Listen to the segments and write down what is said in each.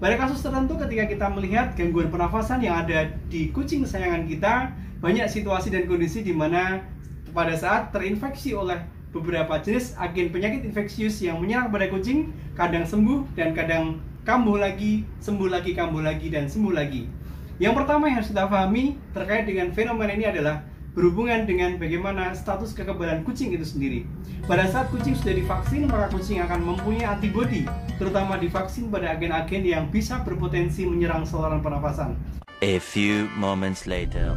Pada kasus tertentu ketika kita melihat gangguan pernafasan yang ada di kucing kesayangan kita, banyak situasi dan kondisi di mana pada saat terinfeksi oleh beberapa jenis agen penyakit infeksius yang menyerang pada kucing, kadang sembuh dan kadang kambuh lagi, sembuh lagi, kambuh lagi, dan sembuh lagi. Yang pertama yang harus kita pahami terkait dengan fenomena ini adalah berhubungan dengan bagaimana status kekebalan kucing itu sendiri. Pada saat kucing sudah divaksin, maka kucing akan mempunyai antibodi, terutama divaksin pada agen-agen yang bisa berpotensi menyerang saluran pernafasan. A few moments later.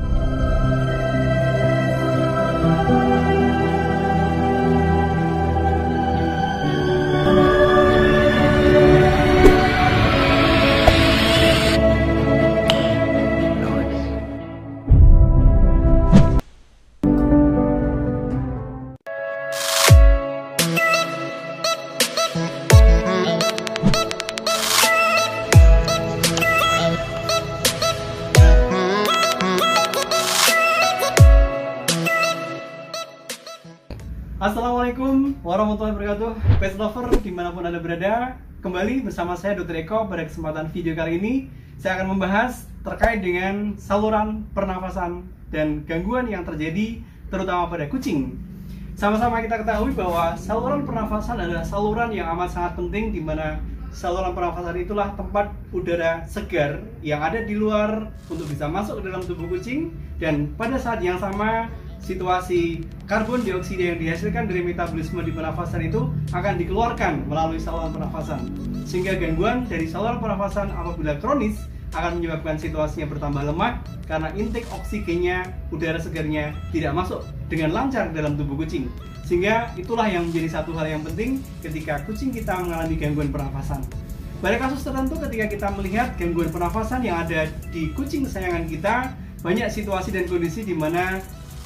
Assalamualaikum warahmatullahi wabarakatuh, pet lover dimanapun Anda berada. Kembali bersama saya Dr. Eko. Pada kesempatan video kali ini saya akan membahas terkait dengan saluran pernafasan dan gangguan yang terjadi terutama pada kucing. Sama-sama kita ketahui bahwa saluran pernafasan adalah saluran yang amat sangat penting, di mana saluran pernafasan itulah tempat udara segar yang ada di luar untuk bisa masuk ke dalam tubuh kucing, dan pada saat yang sama situasi karbon dioksida yang dihasilkan dari metabolisme di pernafasan itu akan dikeluarkan melalui saluran pernafasan, sehingga gangguan dari saluran pernafasan apabila kronis akan menyebabkan situasinya bertambah lemah karena intake oksigennya, udara segarnya tidak masuk dengan lancar dalam tubuh kucing. Sehingga itulah yang menjadi satu hal yang penting ketika kucing kita mengalami gangguan pernafasan. Pada kasus tertentu ketika kita melihat gangguan pernafasan yang ada di kucing kesayangan kita, banyak situasi dan kondisi di mana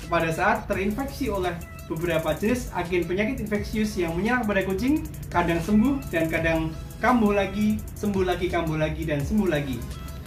pada saat terinfeksi oleh beberapa jenis agen penyakit infeksius yang menyerang pada kucing, kadang sembuh dan kadang kambuh lagi, sembuh lagi, kambuh lagi, dan sembuh lagi.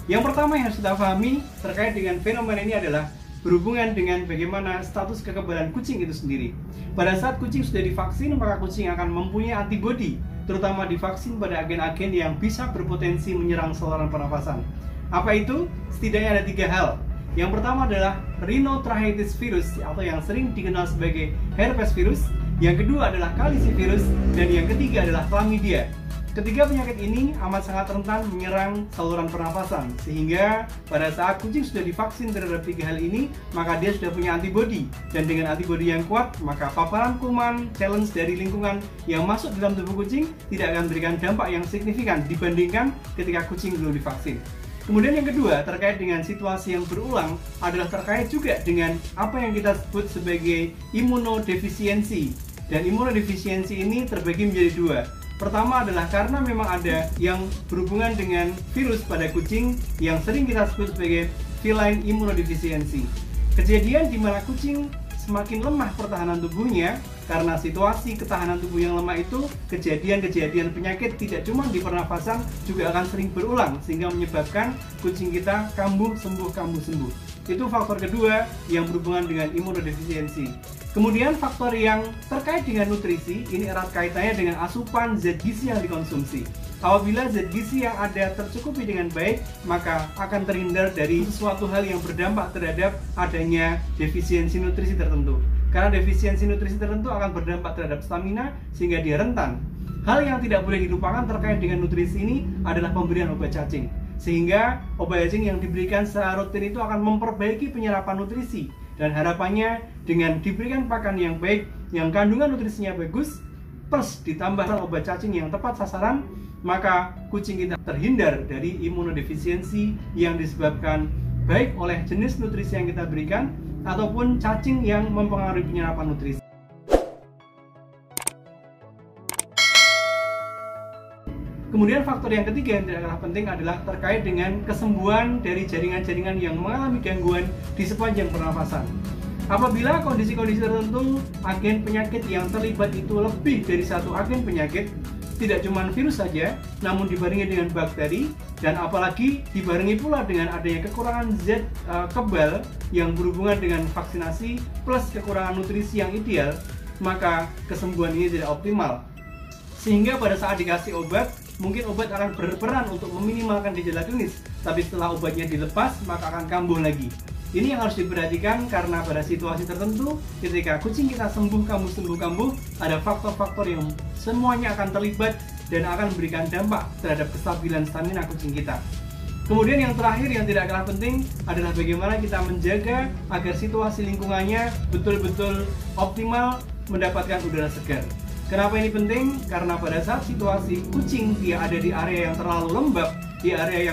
Yang pertama yang harus kita pahami terkait dengan fenomena ini adalah berhubungan dengan bagaimana status kekebalan kucing itu sendiri. Pada saat kucing sudah divaksin, maka kucing akan mempunyai antibodi, terutama divaksin pada agen-agen yang bisa berpotensi menyerang saluran pernafasan. Apa itu? Setidaknya ada 3 hal. Yang pertama adalah rhinotracheitis virus atau yang sering dikenal sebagai herpes virus. Yang kedua adalah calicivirus, dan yang ketiga adalah chlamydia. Ketiga penyakit ini amat sangat rentan menyerang saluran pernafasan, sehingga pada saat kucing sudah divaksin terhadap 3 hal ini, maka dia sudah punya antibodi, dan dengan antibodi yang kuat, maka paparan kuman, challenge dari lingkungan yang masuk dalam tubuh kucing tidak akan memberikan dampak yang signifikan dibandingkan ketika kucing belum divaksin. Kemudian yang kedua, terkait dengan situasi yang berulang adalah terkait juga dengan apa yang kita sebut sebagai imunodefisiensi. Dan imunodefisiensi ini terbagi menjadi 2. Pertama adalah karena memang ada yang berhubungan dengan virus pada kucing yang sering kita sebut sebagai feline immunodefficiency. Kejadian di mana kucing semakin lemah pertahanan tubuhnya karena situasi ketahanan tubuh yang lemah itu, kejadian-kejadian penyakit tidak cuma di pernafasan juga akan sering berulang, sehingga menyebabkan kucing kita kambuh sembuh, kambuh sembuh. Itu faktor kedua yang berhubungan dengan imunodefisiensi. Kemudian faktor yang terkait dengan nutrisi, ini erat kaitannya dengan asupan zat gizi yang dikonsumsi. Apabila zat gizi yang ada tercukupi dengan baik, maka akan terhindar dari sesuatu hal yang berdampak terhadap adanya defisiensi nutrisi tertentu. Karena defisiensi nutrisi tertentu akan berdampak terhadap stamina sehingga dia rentan. Hal yang tidak boleh dilupakan terkait dengan nutrisi ini adalah pemberian obat cacing. Sehingga obat cacing yang diberikan secara rutin itu akan memperbaiki penyerapan nutrisi. Dan harapannya dengan diberikan pakan yang baik, yang kandungan nutrisinya bagus, plus ditambah obat cacing yang tepat sasaran, maka kucing kita terhindar dari imunodefisiensi yang disebabkan baik oleh jenis nutrisi yang kita berikan ataupun cacing yang mempengaruhi penyerapan nutrisi. Kemudian faktor yang ketiga yang tidak kalah penting adalah terkait dengan kesembuhan dari jaringan-jaringan yang mengalami gangguan di sepanjang pernafasan. Apabila kondisi-kondisi tertentu agen penyakit yang terlibat itu lebih dari satu agen penyakit, tidak cuma virus saja, namun dibarengi dengan bakteri, dan apalagi dibarengi pula dengan adanya kekurangan zat kebal yang berhubungan dengan vaksinasi plus kekurangan nutrisi yang ideal, maka kesembuhan ini tidak optimal. Sehingga pada saat dikasih obat, mungkin obat akan berperan untuk meminimalkan gejala klinis, tapi setelah obatnya dilepas maka akan kambuh lagi. Ini yang harus diperhatikan karena pada situasi tertentu ketika kucing kita sembuh kambuh, ada faktor-faktor yang semuanya akan terlibat dan akan memberikan dampak terhadap kestabilan stamina kucing kita. Kemudian yang terakhir yang tidak kalah penting adalah bagaimana kita menjaga agar situasi lingkungannya betul-betul optimal mendapatkan udara segar. Kenapa ini penting? Karena pada saat situasi kucing dia ada di area yang terlalu lembab, di area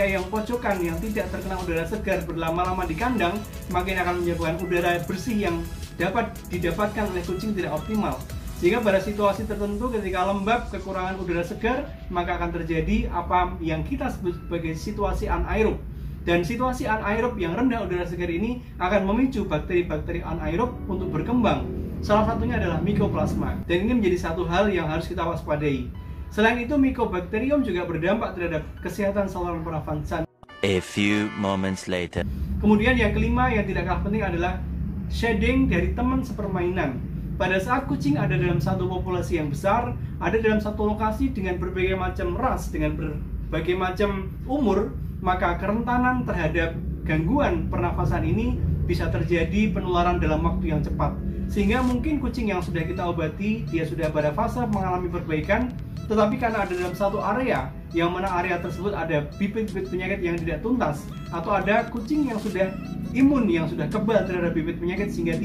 yang pojokan yang tidak terkena udara segar berlama-lama di kandang, makin akan menyebabkan udara bersih yang dapat didapatkan oleh kucing tidak optimal. Sehingga pada situasi tertentu ketika lembab, kekurangan udara segar, maka akan terjadi apa yang kita sebut sebagai situasi anaerob. Dan situasi anaerob yang rendah udara segar ini akan memicu bakteri-bakteri anaerob untuk berkembang. Salah satunya adalah Mycoplasma. Dan ini menjadi satu hal yang harus kita waspadai. Selain itu, Mycobacterium juga berdampak terhadap kesehatan saluran pernafasan. A few moments later. Kemudian yang kelima yang tidak kalah penting adalah shedding dari teman sepermainan. Pada saat kucing ada dalam satu populasi yang besar, ada dalam satu lokasi dengan berbagai macam ras, dengan berbagai macam umur, maka kerentanan terhadap gangguan pernafasan ini bisa terjadi penularan dalam waktu yang cepat. Sehingga mungkin kucing yang sudah kita obati, dia sudah pada fase mengalami perbaikan, tetapi karena ada dalam satu area, yang mana area tersebut ada bibit-bibit penyakit yang tidak tuntas, atau ada kucing yang sudah imun, yang sudah kebal terhadap bibit penyakit sehingga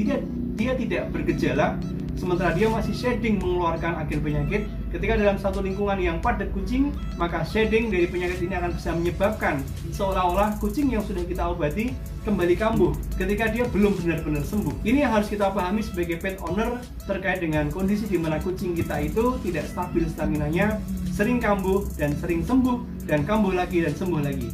dia tidak bergejala, sementara dia masih shedding mengeluarkan agen penyakit. Ketika dalam satu lingkungan yang padat kucing, maka shedding dari penyakit ini akan bisa menyebabkan seolah-olah kucing yang sudah kita obati kembali kambuh ketika dia belum benar-benar sembuh. Ini yang harus kita pahami sebagai pet owner terkait dengan kondisi di mana kucing kita itu tidak stabil staminanya, sering kambuh dan sering sembuh, dan kambuh lagi dan sembuh lagi.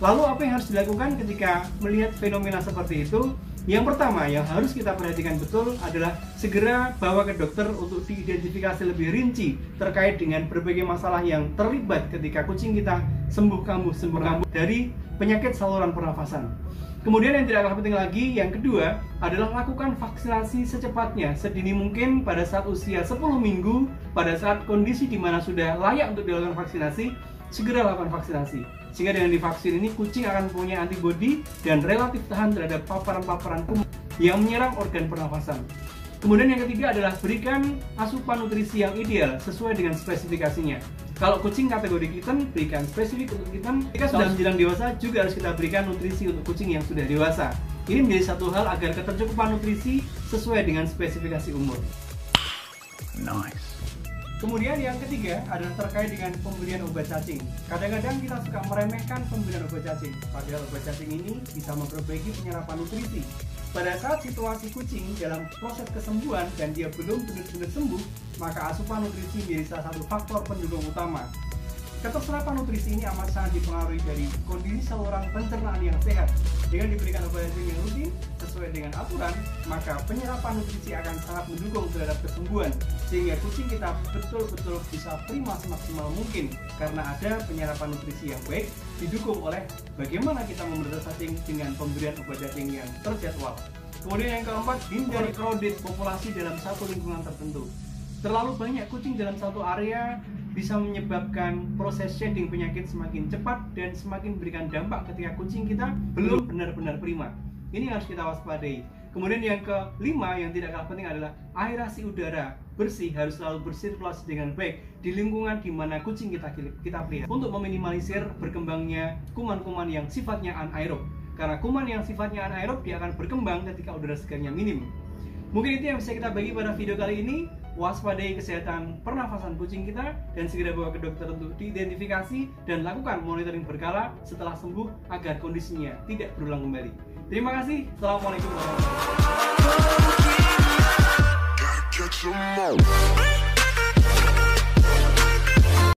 Lalu apa yang harus dilakukan ketika melihat fenomena seperti itu? Yang pertama yang harus kita perhatikan betul adalah segera bawa ke dokter untuk diidentifikasi lebih rinci terkait dengan berbagai masalah yang terlibat ketika kucing kita sembuh kambuh dari penyakit saluran pernafasan. Kemudian yang tidak kalah penting lagi, yang kedua adalah lakukan vaksinasi secepatnya, sedini mungkin pada saat usia 10 minggu, pada saat kondisi di mana sudah layak untuk dilakukan vaksinasi, segera lakukan vaksinasi. Sehingga dengan divaksin ini kucing akan punya antibodi dan relatif tahan terhadap paparan-paparan kuman yang menyerang organ pernafasan. Kemudian yang ketiga adalah berikan asupan nutrisi yang ideal sesuai dengan spesifikasinya. Kalau kucing kategori kitten, berikan spesifik untuk kitten. Jika sudah menjelang dewasa, juga harus kita berikan nutrisi untuk kucing yang sudah dewasa. Ini menjadi satu hal agar ketercukupan nutrisi sesuai dengan spesifikasi umur. Nice. Kemudian yang ketiga adalah terkait dengan pemberian obat cacing. Kadang-kadang kita suka meremehkan pemberian obat cacing, padahal obat cacing ini bisa memperbaiki penyerapan nutrisi. Pada saat situasi kucing dalam proses kesembuhan dan dia belum benar-benar sembuh, maka asupan nutrisi menjadi salah satu faktor pendukung utama. Keterserapan nutrisi ini amat sangat dipengaruhi dari kondisi saluran pencernaan yang sehat. Dengan diberikan obat cacing yang rutin sesuai dengan aturan, maka penyerapan nutrisi akan sangat mendukung terhadap kesembuhan, sehingga kucing kita betul-betul bisa prima semaksimal mungkin karena ada penyerapan nutrisi yang baik didukung oleh bagaimana kita memberi cacing dengan pemberian obat cacing yang terjadwal. Kemudian yang keempat, hindari crowded populasi dalam satu lingkungan tertentu. Terlalu banyak kucing dalam satu area bisa menyebabkan proses shedding penyakit semakin cepat dan semakin memberikan dampak ketika kucing kita belum benar-benar prima. Ini harus kita waspadai. Kemudian yang kelima yang tidak kalah penting adalah aerasi udara bersih harus selalu bersirkulasi dengan baik di lingkungan di mana kucing kita pelihara untuk meminimalisir berkembangnya kuman-kuman yang sifatnya anaerob. Karena kuman yang sifatnya anaerob dia akan berkembang ketika udara segarnya minim. Mungkin itu yang bisa kita bagi pada video kali ini. Waspadai kesehatan pernafasan kucing kita dan segera bawa ke dokter untuk diidentifikasi dan lakukan monitoring berkala setelah sembuh agar kondisinya tidak berulang kembali. Terima kasih. Assalamualaikum warahmatullahi wabarakatuh.